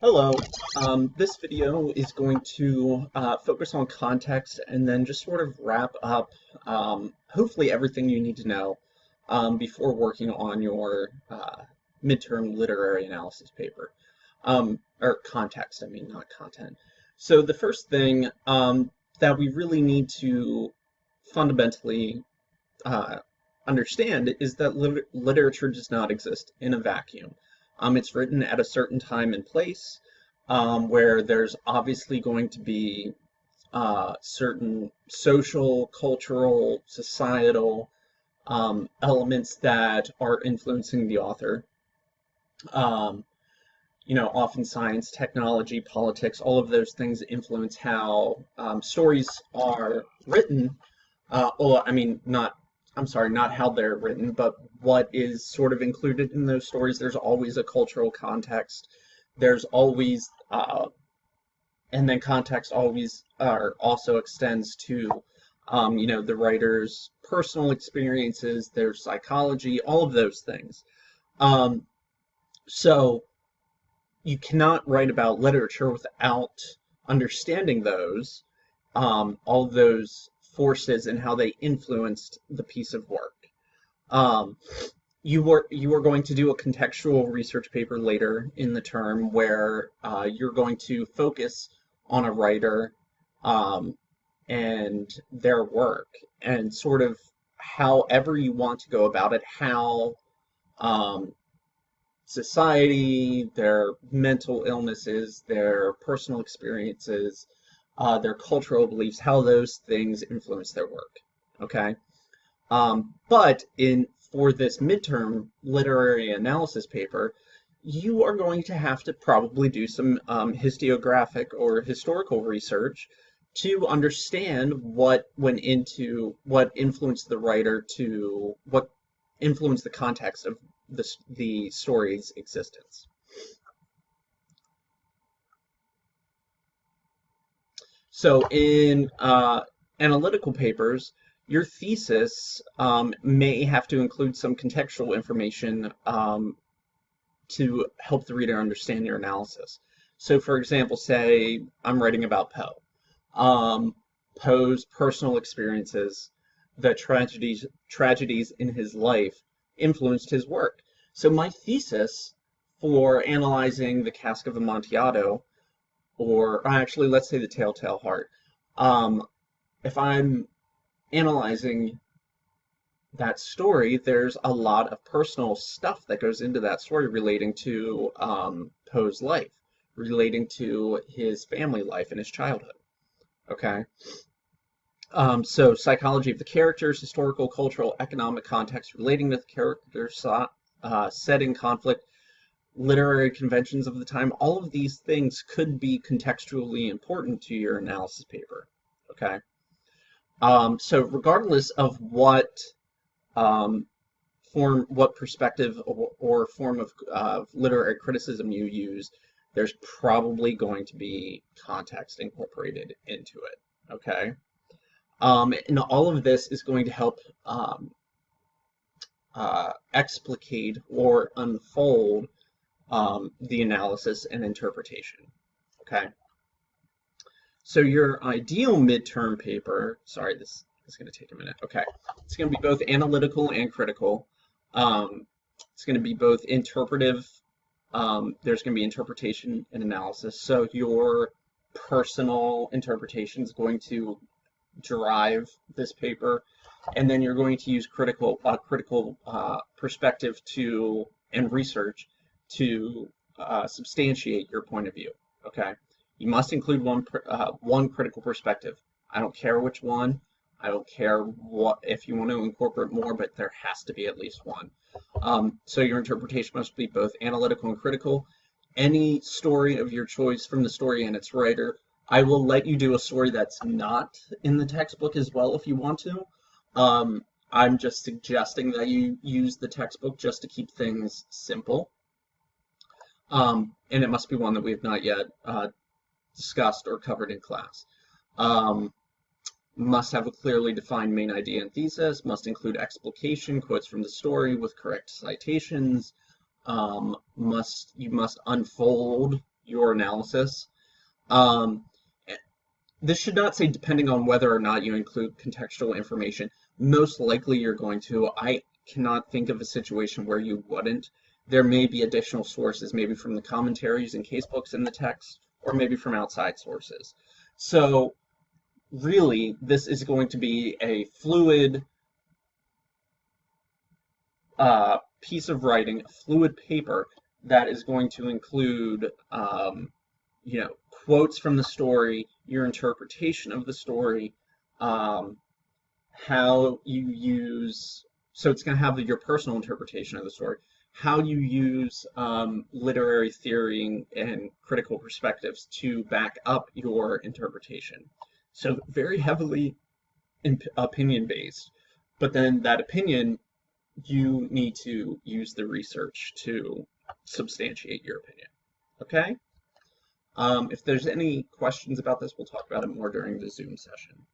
Hello. This video is going to focus on context and then just sort of wrap up hopefully everything you need to know before working on your midterm literary analysis paper. Or context, I mean, not content. So the first thing that we really need to fundamentally understand is that literature does not exist in a vacuum. It's written at a certain time and place where there's obviously going to be certain social, cultural, societal elements that are influencing the author. Often science, technology, politics, all of those things influence how stories are written. Not how they're written, but what is sort of included in those stories. There's always a cultural context. There's always, and then context always also extends to, the writer's personal experiences, their psychology, all of those things. So you cannot write about literature without understanding those, all of those forces and how they influenced the piece of work. You are going to do a contextual research paper later in the term where you're going to focus on a writer and their work and sort of however you want to go about it, how society, their mental illnesses, their personal experiences, their cultural beliefs, how those things influence their work. Okay, but for this midterm literary analysis paper, you are going to have to probably do some historiographic or historical research to understand what influenced the writer to what influenced the context of the story's existence. So in analytical papers, your thesis may have to include some contextual information to help the reader understand your analysis. So for example, say I'm writing about Poe. Poe's personal experiences, the tragedies in his life influenced his work. So my thesis for analyzing the Cask of Amontillado, or actually let's say the Telltale Heart, if I'm analyzing that story, there's a lot of personal stuff that goes into that story relating to Poe's life, relating to his family life and his childhood. Okay? So psychology of the characters, historical, cultural, economic context relating to the characters, setting, conflict, literary conventions of the time, all of these things could be contextually important to your analysis paper. Okay? So regardless of what what perspective or form of literary criticism you use, there's probably going to be context incorporated into it. Okay? And all of this is going to help explicate or unfold the analysis and interpretation. Okay? So your ideal midterm paper, sorry, this is going to take a minute. Okay, it's going to be both analytical and critical. It's going to be both interpretive. There's going to be interpretation and analysis. So your personal interpretation is going to drive this paper, and then you're going to use critical perspective and research to substantiate your point of view. Okay. You must include one critical perspective. I don't care which one. I don't care if you want to incorporate more, but there has to be at least one. So your interpretation must be both analytical and critical. Any story of your choice from the story and its writer. I will let you do a story that's not in the textbook as well if you want to. I'm just suggesting that you use the textbook just to keep things simple. And it must be one that we have not yet discussed or covered in class. Must have a clearly defined main idea and thesis, must include explication, quotes from the story with correct citations, you must unfold your analysis. Um, this should not say depending on whether or not you include contextual information. Most likely you're going to. I cannot think of a situation where you wouldn't. There may be additional sources, maybe from the commentaries and casebooks in the text, or maybe from outside sources. So really, this is going to be a fluid piece of writing, a fluid paper that is going to include, quotes from the story, your interpretation of the story, how you use. So it's going to have your personal interpretation of the story, how you use literary theory and critical perspectives to back up your interpretation. So very heavily opinion based, but then that opinion, you need to use the research to substantiate your opinion. Okay? If there's any questions about this, we'll talk about it more during the Zoom session.